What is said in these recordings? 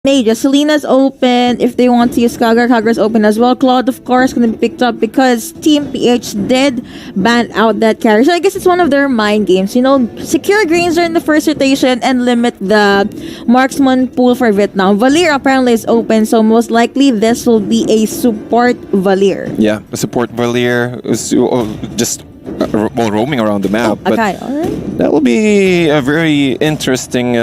Major. Selena's open. If they want to use Kagura's open as well. Claude, of course, going to be picked up because Team PH did ban out that carry. So I guess it's one of their mind games. You know, secure Granger in the first rotation and limit the marksman pool for Vietnam. Valier apparently is open, so most likely this will be a support Valier. Yeah, a support Valier is just roaming around the map. But Okay, alright. that will be a very interesting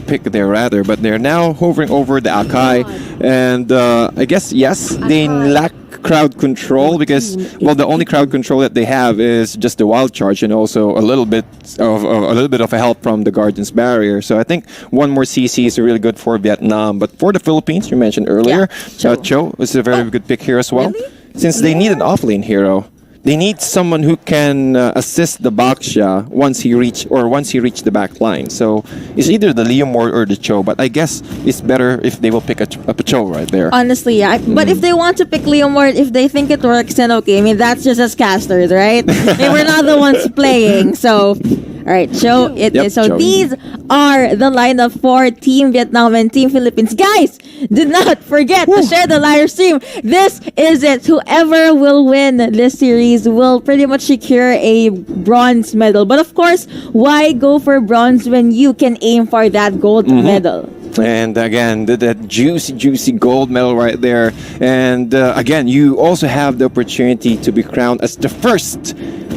pick there, rather. But they're now hovering over the Akai. And I guess, yes, they lack crowd control because, well, the only crowd control that they have is just the wild charge and also a little bit of a help from the Guardian's barrier. So I think one more CC is really good for Vietnam. But for the Philippines, you mentioned earlier, Cho is a very good pick here as well. Really? Since they need an offlane hero. They need someone who can assist the Baksha once he reach the back line. So it's either the Leomord or the Cho, but I guess it's better if they will pick a Cho right there. Honestly, yeah. But if they want to pick Leomord, if they think it works, then okay. I mean, that's just as casters, right? They were not the ones playing, so... Alright, Cho it is. So Cho. these are the lineup for Team Vietnam and Team Philippines. Guys, do not forget to share the live stream. This is it. Whoever will win this series will pretty much secure a bronze medal. But of course, why go for bronze when you can aim for that gold medal? And again, that juicy gold medal right there. And again, you also have the opportunity to be crowned as the first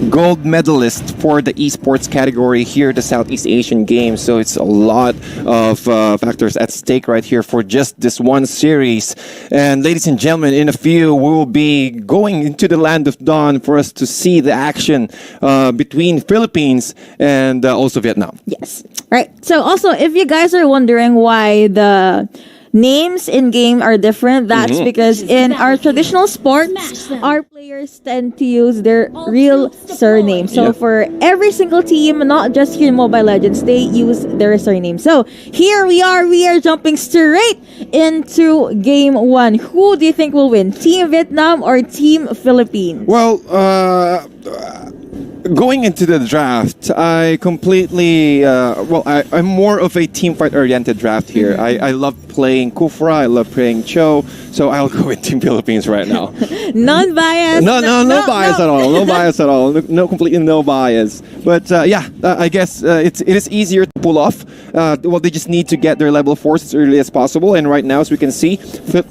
gold medalist for the esports category here at the Southeast Asian Games. So it's a lot of factors at stake right here for just this one series. And ladies and gentlemen, in a few, we will be going into the land of dawn for us to see the action between Philippines and also Vietnam. Yes. Right. So also, if you guys are wondering why the names in game are different, that's because in our traditional sports, our players tend to use their real surname. So for every single team, not just here in Mobile Legends, they use their surname. So here we are jumping straight into game one. Who do you think will win? Team Vietnam or Team Philippines? Well, going into the draft, I completely, I'm more of a team fight oriented draft here. I love playing Kufra, I love playing Cho, so I'll go with Team Philippines right now. Non-biased? No bias at all. No bias at all. Completely no bias. But I guess it is easier to pull off. They just need to get their level 4s as early as possible. And right now, as we can see,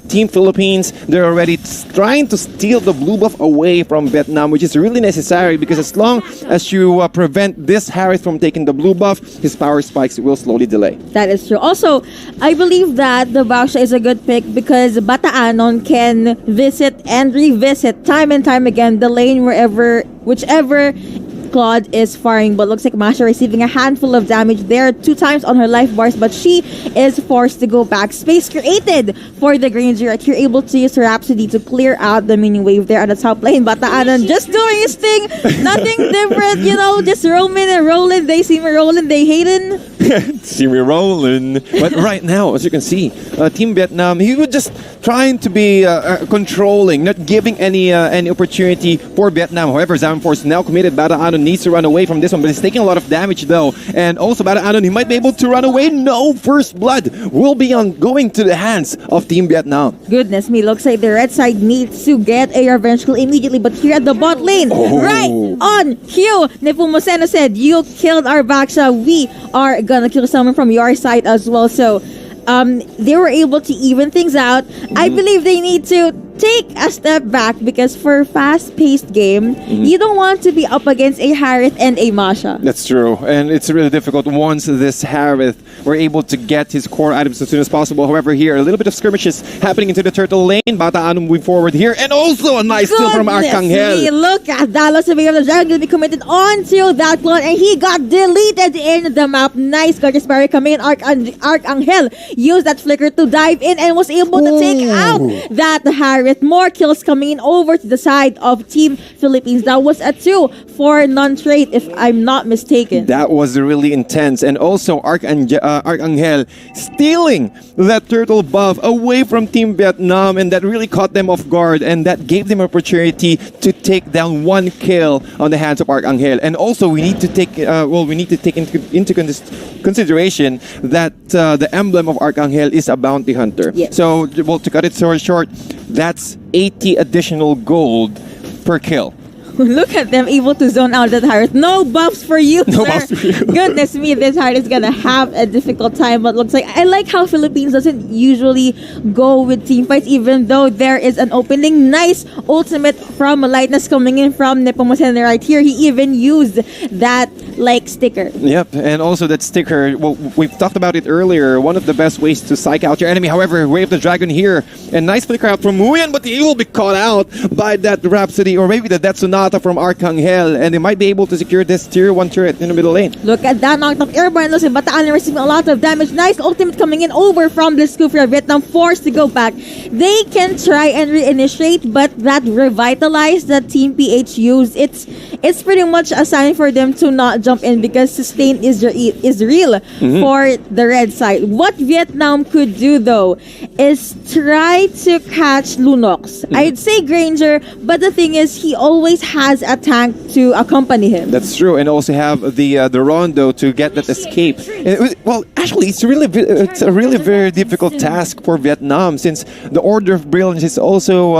Team Philippines, they're already trying to steal the blue buff away from Vietnam, which is really necessary because as long as you prevent this Harith from taking the blue buff, his power spikes will slowly delay. That is true. Also, I believe that the Baksha is a good pick because Bataanon can visit and revisit time and time again the lane whichever Claude is firing, but looks like Masha receiving a handful of damage there 2 times on her life bars, but she is forced to go back. Space created for the Granger. You're able to use Rhapsody to clear out the mini wave there on the top lane. Bataanon just doing his thing. Nothing different, just roaming and rolling. They see me rolling, they hating. See me rolling. But right now, as you can see, Team Vietnam, he was just trying to be controlling, not giving any opportunity for Vietnam. However, Zamforce now committed. Bataanon needs to run away from this one, but he's taking a lot of damage though. And also Bataanon, he might be able to run away. No, first blood will be going to the hands of Team Vietnam. Goodness me, looks like the red side needs to get a revenge kill immediately, but here at the bot lane, right on cue, Nepomuceno said, you killed our Baksha, we are gonna kill someone from your side as well. So they were able to even things out. I believe they need to take a step back because for fast-paced game, you don't want to be up against a Harith and a Masha. That's true, and it's really difficult once this Harith were able to get his core items as soon as possible. However, here a little bit of skirmishes happening into the turtle lane. Bataanon moving forward here, and also a nice steal from Arcangel. Look at that! Lots of the dragon will be committed onto that clone, and he got deleted in the map. Nice gorgeous barrier coming in. Arcangel used that flicker to dive in and was able to take out that Harith. Harriet. More kills coming in over to the side of Team Philippines. That was a 2 for non-trade, if I'm not mistaken. That was really intense. And also Arcangel stealing that turtle buff away from Team Vietnam, and that really caught them off guard, and that gave them an opportunity to take down one kill on the hands of Arcangel. And also we need to take into consideration that the emblem of Arcangel is a bounty hunter. Yes. So well, to cut it so short, that's 80 additional gold per kill. Look at them able to zone out that Harriet. No buffs for you, No sir. buffs for you. Goodness me, this Harriet is gonna have a difficult time. But looks like I like how Philippines doesn't usually go with team fights, even though there is an opening. Nice ultimate from Lightness coming in from Nepomuceno right here. He even used that like sticker. Yep, and also that sticker, well, we've talked about it earlier, one of the best ways to psych out your enemy. However, Wave the Dragon here, and nice flicker out from Muyan, but he will be caught out by that Rhapsody, or maybe the Death Sonata from Arcangel, and they might be able to secure this tier 1 turret in the middle lane. Look at that knocked off airborne. Looks like Bataan receiving a lot of damage. Nice ultimate coming in over from the Scoofia. Vietnam forced to go back. They can try and reinitiate, but that revitalize that Team PH used, it's pretty much a sign for them to not jump in, because sustain is real for the red side. What Vietnam could do though is try to catch Lunox. I'd say Granger, but the thing is he always has a tank to accompany him. That's true, and also have the Rondo to get that escape. Well, actually, it's a really very difficult task for Vietnam, since the Order of Brilliance is also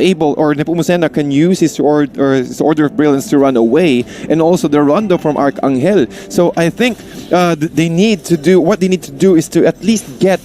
able, or Nepomuceno can use his Order of Brilliance to run away, and also the Rondo from Arcangel. So I think they need to do is to at least get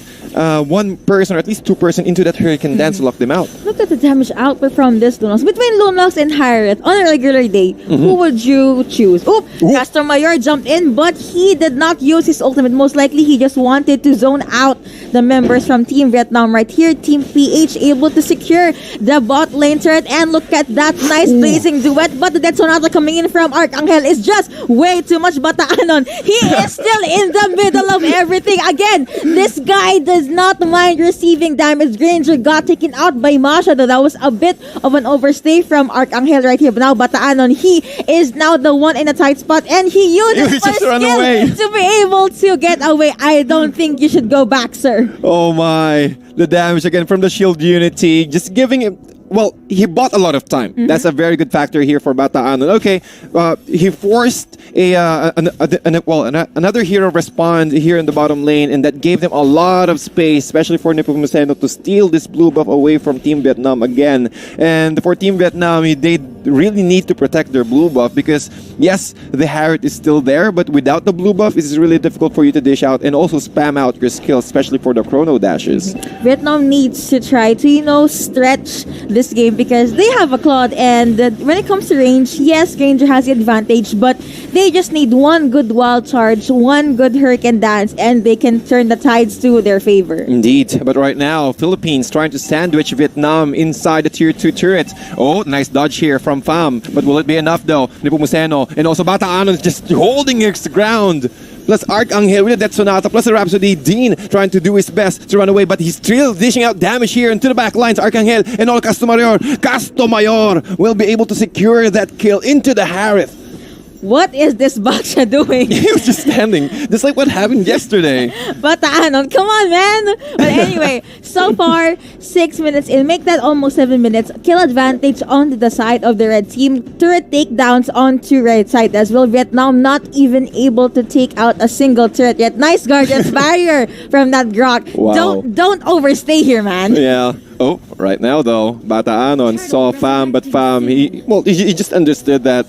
one person or at least two person into that Hurricane Dance to lock them out. Look at the damage output from this Lunox. Between Lunox and Harriet, on a regular day, who would you choose? Oop! Castor Mayor jumped in, but he did not use his ultimate. Most likely, he just wanted to zone out the members from Team Vietnam right here. Team PH able to secure the bot lane turret, and look at that nice blazing duet. But the Dead Sonata coming in from Arcangel is just way too much. Bataanon, he is still in the middle of everything. Again, this guy does not mind receiving damage. Granger got taken out by Masha, though that was a bit of an overstay from Arcangel right here. But now Bataanon, he is now the one in a tight spot, and he used his first skill to be able to get away. I don't think you should go back, sir. Oh my, the damage again from the shield unity, just giving him. Well, he bought a lot of time. That's a very good factor here for Bataanon. Okay, he forced another hero respond here in the bottom lane, and that gave them a lot of space, especially for Nepomuceno to steal this blue buff away from Team Vietnam again. And for Team Vietnam, they really need to protect their blue buff, because yes, the Harriet is still there, but without the blue buff, it's really difficult for you to dish out and also spam out your skills, especially for the chrono dashes. Vietnam needs to try to, stretch this game, because they have a Claude, and when it comes to range, yes, Granger has the advantage, but they just need one good wild charge, one good Hurricane Dance, and they can turn the tides to their favor. Indeed, but right now, Philippines trying to sandwich Vietnam inside the tier 2 turret. Oh, nice dodge here from Pham, but will it be enough though? Nepomuceno and also Bataanon is just holding his ground. Plus Arcangel with the Death Sonata, plus the Rhapsody. Dean trying to do his best to run away, but he's still dishing out damage here into the back lines. Arcangel and all Castomayor. Castomayor will be able to secure that kill into the Harriet. What is this Baksha doing? He was just standing, just like what happened yesterday. Bataanon, come on, man! But anyway, so far, 6 minutes in. Make that almost 7 minutes. Kill advantage on the side of the red team. Turret takedowns onto red side as well. Vietnam not even able to take out a single turret yet. Nice Guardian's barrier from that Grok. Wow. Don't overstay here, man. Yeah. Oh, right now though, Bataanon saw Pham, but Pham, he just understood that,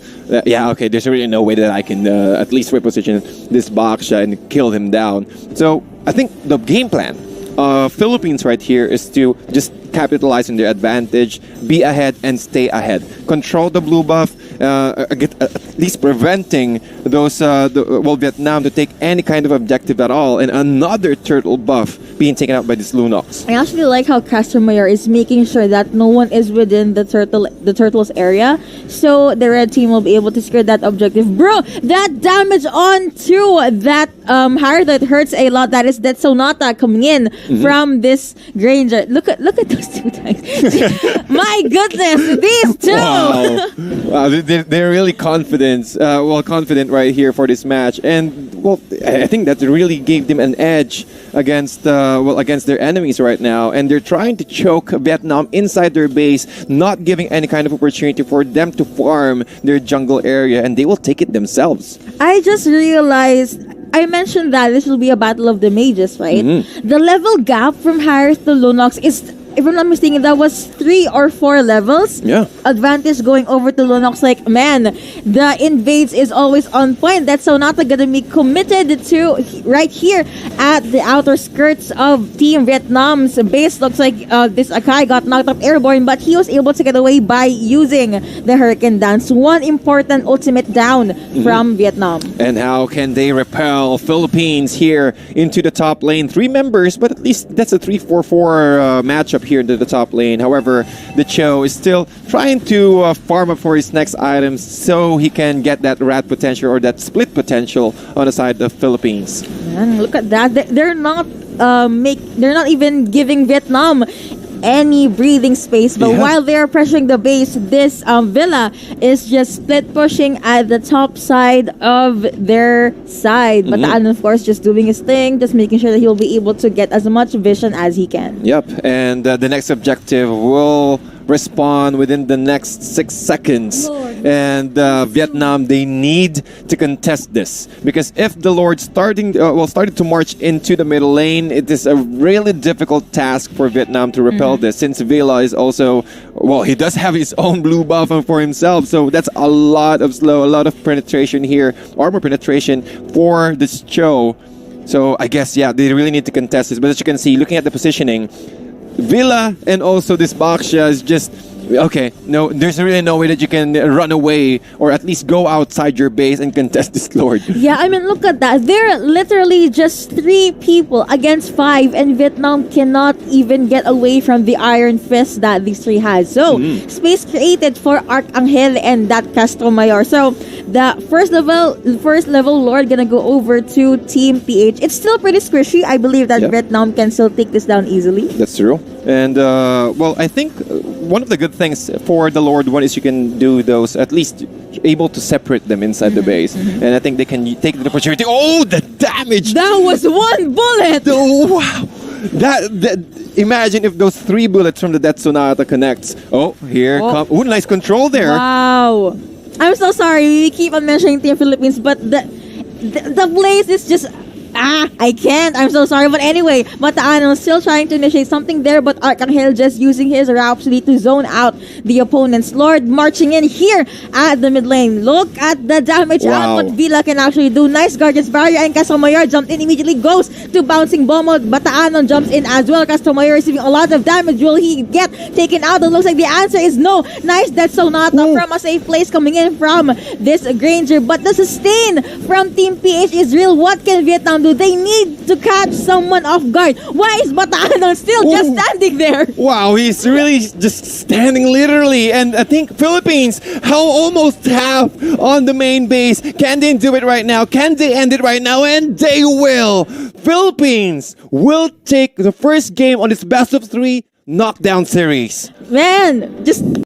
yeah, okay, there's really no way that I can at least reposition this Baksha and kill him down. So I think the game plan Philippines right here is to just capitalize on their advantage, be ahead and stay ahead. Control the blue buff, at least preventing those Vietnam to take any kind of objective at all, and another turtle buff being taken out by this Lunox. I actually like how Castor Mayor is making sure that no one is within the turtle's area, so the red team will be able to secure that objective. Bro, that damage onto that Harriet that hurts a lot. That is Death Sonata coming in from this Granger. Look at those Thanks two times. My goodness, these two. Wow, wow, they're really confident right here for this match, and well, I think that really gave them an edge against against their enemies right now, and they're trying to choke Vietnam inside their base, not giving any kind of opportunity for them to farm their jungle area, and they will take it themselves. I just realized I mentioned that this will be a battle of the mages, right? Mm-hmm. The level gap from Harris to Lunox is, if I'm not mistaken, that was 3 or 4 levels. Yeah. Advantage going over to Lunox. Like, man, the invades is always on point. That's Sonata gonna be committed to right here at the outer skirts of Team Vietnam's base. Looks like this Akai got knocked up airborne, but he was able to get away by using the Hurricane Dance. One important ultimate down from Vietnam. And how can they repel Philippines here into the top lane? 3 members, but at least that's a 3-4-4 matchup here into the top lane. However, the Cho is still trying to farm up for his next items so he can get that rat potential or that split potential on the side of Philippines. Man, look at that. They're not they're not even giving Vietnam any breathing space, but Yeah. while they're pressuring the base, this Villa is just split pushing at the top side of their side. But Bataan, of course, just doing his thing, just making sure that he'll be able to get as much vision as he can. Yep, and the next objective will respond within the next 6 seconds. Lord. And Vietnam, they need to contest this, because if the Lord started to march into the middle lane, it is a really difficult task for Vietnam to repel this, since Vela is also, well, he does have his own blue buff for himself, so that's a lot of penetration here, armor penetration for this Cho. So I guess, yeah, they really need to contest this. But as you can see, looking at the positioning, Villa and also this Baksha is just okay. No, there's really no way that you can run away or at least go outside your base and contest this Lord. Yeah, I mean, look at that. They're literally just 3 people against 5, and Vietnam cannot even get away from the iron fist that these 3 has. So, space created for Arcangel and that Castro Mayor. So, the first level Lord gonna go over to Team PH. It's still pretty squishy. I believe that Yep. Vietnam can still take this down easily. That's true. And well, I think one of the good things for the Lord one is you can do those, at least able to separate them inside the base. And I think they can take the opportunity. Oh, the damage! That was 1 bullet! Oh, wow! That imagine if those 3 bullets from the Death Sonata connects. Oh, here come. Oh, nice control there. Wow. I'm so sorry. We keep on mentioning Team Philippines, but the place is just... I can't. I'm so sorry. But anyway, Bataan was still trying to initiate something there, but Arcangel just using his Rhapsody to zone out the opponent's Lord, marching in here at the mid lane. Look at the damage Wow. out what Villa can actually do. Nice Guardian's Barrier, and Castromayor jumped in, immediately goes to bouncing bomb mode. Bataan jumps in as well. Castromayor receiving a lot of damage. Will he get taken out? It looks like the answer is no. Nice Death Sonata from a safe place coming in from this Granger, but the sustain from Team PH is real. What can Vietnam do? They need to catch someone off guard. Why is Bataan still just standing there? Wow, he's really just standing literally. And I think Philippines, how almost half on the main base. Can they do it right now? Can they end it right now? And they will. Philippines will take the first game on its best of 3 knockdown series. Man, just